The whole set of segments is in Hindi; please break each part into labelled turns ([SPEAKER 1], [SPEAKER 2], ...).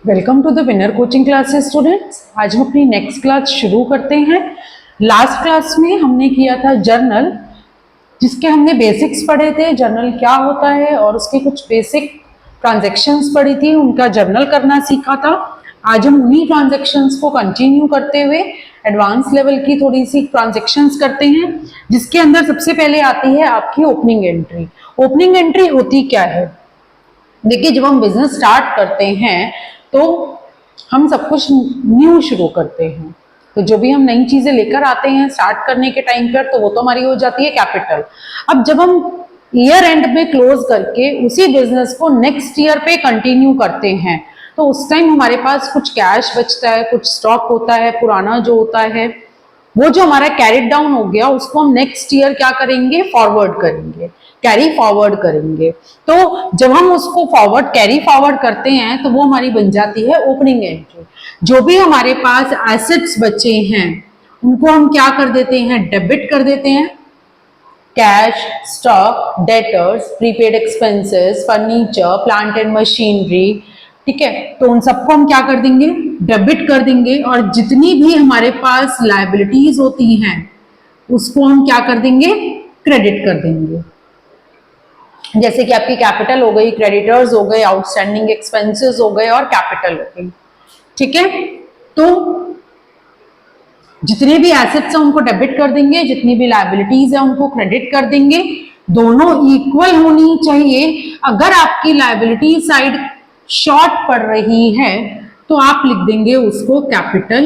[SPEAKER 1] Welcome to the winner coaching classes students. आज हम अपनी नेक्स्ट क्लास शुरू करते हैं। लास्ट क्लास में हमने किया था जर्नल, जिसके हमने बेसिक्स पढ़े थे, जर्नल क्या होता है और उसके कुछ बेसिक ट्रांजैक्शंस पढ़ी थी, उनका जर्नल करना सीखा था। आज हम उन्हीं ट्रांजैक्शंस को कंटिन्यू करते हुए एडवांस लेवल की थोड़ी सी ट्रांजैक्शंस करते हैं, जिसके अंदर सबसे पहले आती है आपकी ओपनिंग एंट्री। ओपनिंग एंट्री होती क्या है? देखिए, जब हम बिजनेस स्टार्ट करते हैं तो हम सब कुछ न्यू शुरू करते हैं, तो जो भी हम नई चीजें लेकर आते हैं स्टार्ट करने के टाइम पर, तो वो तो हमारी हो जाती है कैपिटल। अब जब हम ईयर एंड में क्लोज करके उसी बिजनेस को नेक्स्ट ईयर पे कंटिन्यू करते हैं, तो उस टाइम हमारे पास कुछ कैश बचता है, कुछ स्टॉक होता है, पुराना जो होता है वो जो हमारा कैरिड डाउन हो गया, उसको हम नेक्स्ट ईयर क्या करेंगे? फॉरवर्ड करेंगे, कैरी फॉरवर्ड करेंगे। तो जब हम उसको कैरी फॉरवर्ड करते हैं तो वो हमारी बन जाती है ओपनिंग एंट्री। जो भी हमारे पास एसेट्स बचे हैं उनको हम क्या कर देते हैं? डेबिट कर देते हैं। Cash, stock, debtors, prepaid expenses, furniture, plant and machinery, ठीक है, तो उन सबको हम क्या कर देंगे? डेबिट कर देंगे। और जितनी भी हमारे पास लायबिलिटीज होती हैं उसको हम क्या कर देंगे? क्रेडिट कर देंगे। जैसे कि आपकी कैपिटल हो गई, क्रेडिटर्स हो गए, आउटस्टैंडिंग एक्सपेंसेस हो गए और कैपिटल हो गई, ठीक है। तो जितने भी एसेट्स हैं उनको डेबिट कर देंगे, जितनी भी लायबिलिटीज है उनको क्रेडिट कर देंगे। दोनों इक्वल होनी चाहिए। अगर आपकी लायबिलिटी साइड शॉर्ट पड़ रही है तो आप लिख देंगे उसको कैपिटल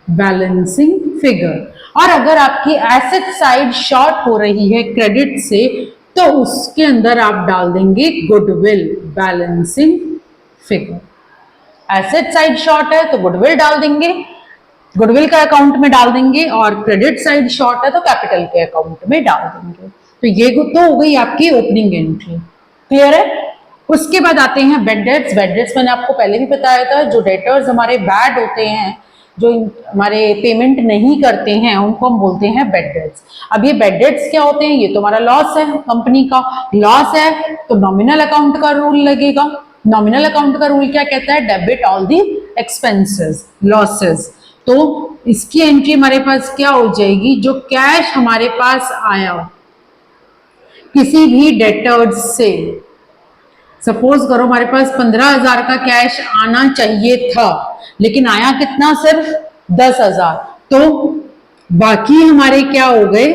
[SPEAKER 1] बैलेंसिंग फिगर, और अगर आपकी एसेट साइड शॉर्ट हो रही है क्रेडिट से तो उसके अंदर आप डाल देंगे goodwill balancing figure. Asset side short है तो गुडविल डाल देंगे, गुडविल का अकाउंट में डाल देंगे, और क्रेडिट साइड शॉर्ट है तो कैपिटल के अकाउंट में डाल देंगे। तो ये तो हो गई आपकी ओपनिंग एंट्री। क्लियर है? उसके बाद आते हैं बेड डेट्स। बेड डेट्स मैंने आपको पहले भी बताया था, जो डेटर्स हमारे बैड होते हैं, जो हमारे पेमेंट नहीं करते हैं, उनको हम बोलते हैं बेड डेट्स। अब ये बेड डेट्स क्या होते हैं? ये तो हमारा लॉस है, कंपनी का लॉस है, तो नॉमिनल अकाउंट का रूल लगेगा। नॉमिनल अकाउंट का रूल क्या कहता है? Debit all the expenses, losses. तो इसकी एंट्री हमारे पास क्या हो जाएगी? जो कैश हमारे पास आया किसी भी डेटर्स से, सपोज करो हमारे पास 15,000 का कैश आना चाहिए था, लेकिन आया कितना? सिर्फ 10,000, तो बाकी हमारे क्या हो गए?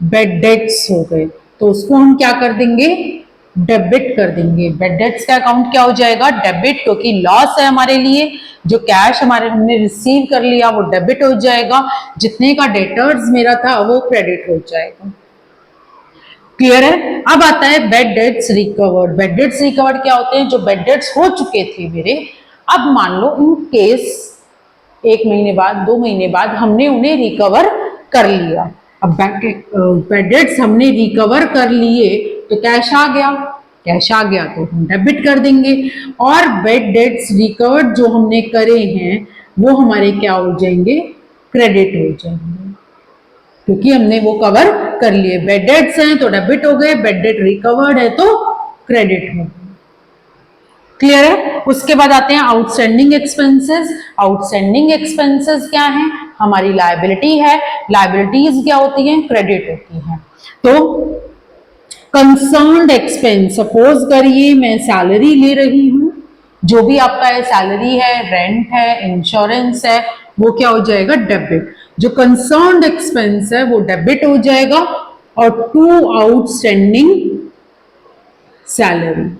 [SPEAKER 1] बेड डेट्स हो गए। तो उसको हम क्या कर देंगे? डेबिट कर देंगे। बेड डेट्स का अकाउंट क्या हो जाएगा? डेबिट, क्योंकि लॉस है हमारे लिए। जो कैश हमने रिसीव कर लिया वो डेबिट हो जाएगा, जितने का डेटर्स मेरा था वो क्रेडिट हो जाएगा। क्लियर है? अब आता है bad debts recovered. Bad debts recovered क्या होते हैं? जो बेड डेट्स हो चुके थे मेरे, अब मान लो इन केस 1 महीने बाद, 2 महीने बाद हमने उन्हें रिकवर कर लिया। अब बेड डेट्स हमने रिकवर कर लिए तो कैश आ गया, कैश आ गया तो हम डेबिट कर देंगे। और बेड डेट्स रिकवर्ड जो हमने करे हैं वो हमारे क्या हो जाएंगे? क्रेडिट हो जाएंगे, क्योंकि हमने वो कवर कर लिए। बेड डेट्स हैं तो डेबिट हो गए, बेड डेट रिकवर्ड है तो क्रेडिट हो गए। क्लियर है? उसके बाद आते हैं आउटस्टैंडिंग एक्सपेंसेस। आउटस्टैंडिंग एक्सपेंसेस क्या है? हमारी लायबिलिटी है। लायबिलिटीज क्या होती हैं? क्रेडिट होती हैं। तो कंसर्न्ड एक्सपेंस, सपोज करिए मैं सैलरी ले रही हूं, जो भी आपका है, सैलरी है, रेंट है, इंश्योरेंस है, वो क्या हो जाएगा? डेबिट। जो कंसर्न्ड एक्सपेंस है वो डेबिट हो जाएगा। और to outstanding salary,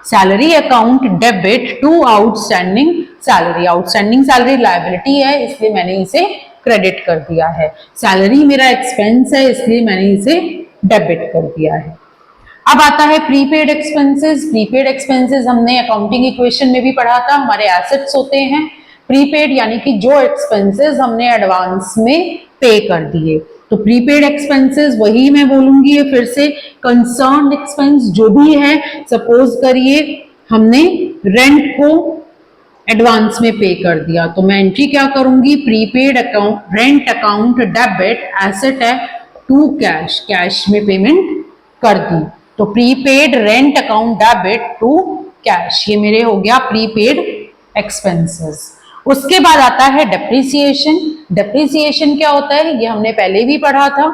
[SPEAKER 1] salary account debit to outstanding salary. Outstanding salary liability है, इसलिए मैंने इसे क्रेडिट कर दिया है। सैलरी मेरा एक्सपेंस है, इसलिए मैंने इसे डेबिट कर दिया है। अब आता है प्रीपेड एक्सपेंसेस। प्रीपेड एक्सपेंसेस हमने अकाउंटिंग इक्वेशन में भी पढ़ा था, हमारे एसेट्स होते हैं। प्रीपेड यानी कि जो एक्सपेंसेस हमने एडवांस में पे कर दिए, तो प्रीपेड एक्सपेंसेस वही मैं बोलूंगी फिर से। कंसर्न्ड एक्सपेंस जो भी है, सपोज करिए हमने रेंट को एडवांस में पे कर दिया, तो मैं एंट्री क्या करूंगी? Prepaid account, rent account debit, asset है टू कैश, कैश में पेमेंट कर दी। तो prepaid rent account debit to cash, ये मेरे हो गया प्रीपेड एक्सपेंसेस। उसके बाद आता है डेप्रिसिएशन। डेप्रिसिएशन क्या होता है, ये हमने पहले भी पढ़ा था,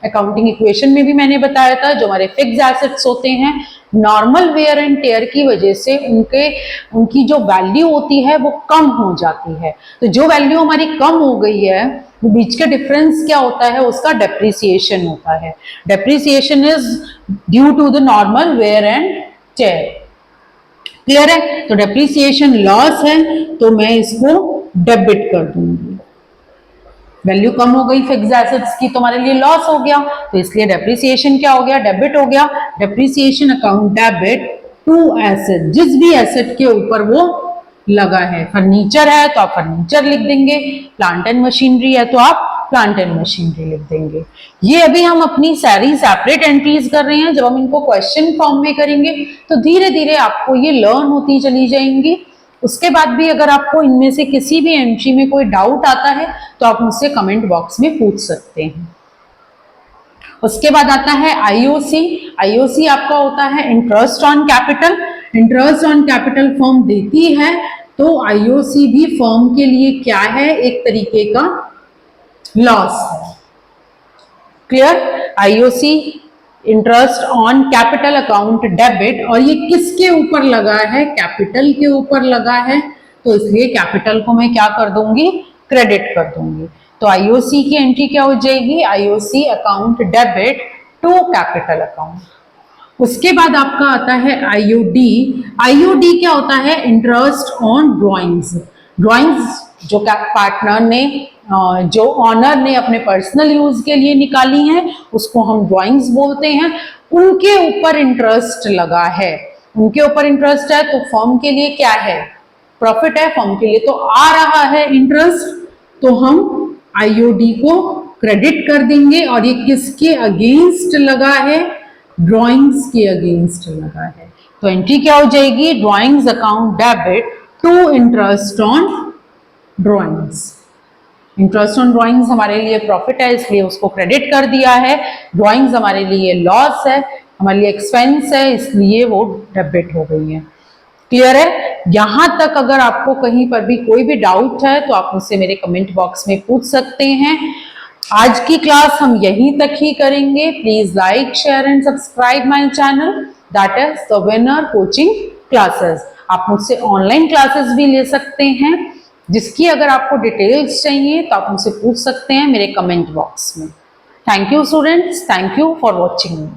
[SPEAKER 1] अकाउंटिंग इक्वेशन में भी मैंने बताया था। जो हमारे फिक्स एसेट्स होते हैं, नॉर्मल वेयर एंड टेयर की वजह से उनकी जो वैल्यू होती है वो कम हो जाती है। तो जो वैल्यू हमारी कम हो गई है, वो बीच का डिफरेंस क्या होता है, उसका डेप्रिसिएशन होता है। Depreciation is due to the normal wear and tear. Clear है? तो डेप्रिसिएशन लॉस है, तो मैं इसको डेबिट कर दूंगी। वैल्यू कम हो गई फिक्स एसेट्स की, तो हमारे लिए लॉस हो गया, तो इसलिए डेप्रिसिएशन क्या हो गया, डेबिट हो गया। Depreciation account debit to asset, जिस भी एसेट के ऊपर वो लगा है। फर्नीचर है तो आप फर्नीचर लिख देंगे, प्लांट एंड मशीनरी है तो आप प्लांट एंड मशीनरी लिख देंगे। ये अभी हम अपनी सारी सेपरेट एंट्रीज कर रहे हैं। जब हम इनको क्वेश्चन फॉर्म में करेंगे तो धीरे धीरे आपको ये लर्न होती चली जाएंगी। उसके बाद भी अगर आपको इनमें से किसी भी एंट्री में कोई डाउट आता है तो आप मुझसे कमेंट बॉक्स में पूछ सकते हैं। उसके बाद आता है आईओसी। आईओसी आपका होता है interest on capital. Interest on capital firm देती है, तो आईओसी भी फर्म के लिए क्या है, एक तरीके का लॉस है। Clear? IOC interest on capital account debit, और ये किसके ऊपर लगा है, कैपिटल के ऊपर लगा है, तो इसलिए कैपिटल को मैं क्या कर दूंगी, क्रेडिट कर दूंगी। तो आईओसी की एंट्री क्या हो जाएगी, IOC account debit to capital account. उसके बाद आपका आता है आईओडी। आईओडी क्या होता है, इंटरेस्ट ऑन ड्रॉइंग्स। ड्रॉइंग्स जो पार्टनर ने, जो ऑनर ने अपने पर्सनल यूज के लिए निकाली हैं, उसको हम ड्राइंग्स बोलते हैं। उनके ऊपर इंटरेस्ट लगा है, उनके ऊपर इंटरेस्ट है, तो फर्म के लिए क्या है, प्रॉफिट है, फर्म के लिए तो आ रहा है इंटरेस्ट, तो हम आईओडी को क्रेडिट कर देंगे। और ये किसके अगेंस्ट लगा है, ड्राइंग्स के अगेंस्ट लगा है। तो एंट्री क्या हो जाएगी, drawings account debit to interest on drawings. Interest on drawings हमारे लिए प्रॉफिट है, इसलिए उसको क्रेडिट कर दिया है। ड्राइंग्स हमारे लिए लॉस है, हमारे लिए एक्सपेंस है, इसलिए वो डेबिट हो गई है। क्लियर है? यहां तक अगर आपको कहीं पर भी कोई भी डाउट है तो आप मुझसे मेरे कमेंट बॉक्स में पूछ सकते हैं। आज की क्लास हम यहीं तक ही करेंगे। Please like, share and subscribe my channel, that is the winner coaching classes. आप मुझसे ऑनलाइन क्लासेस भी ले सकते हैं, जिसकी अगर आपको डिटेल्स चाहिए तो आप मुझसे पूछ सकते हैं मेरे कमेंट बॉक्स में। Thank you students, thank you for watching.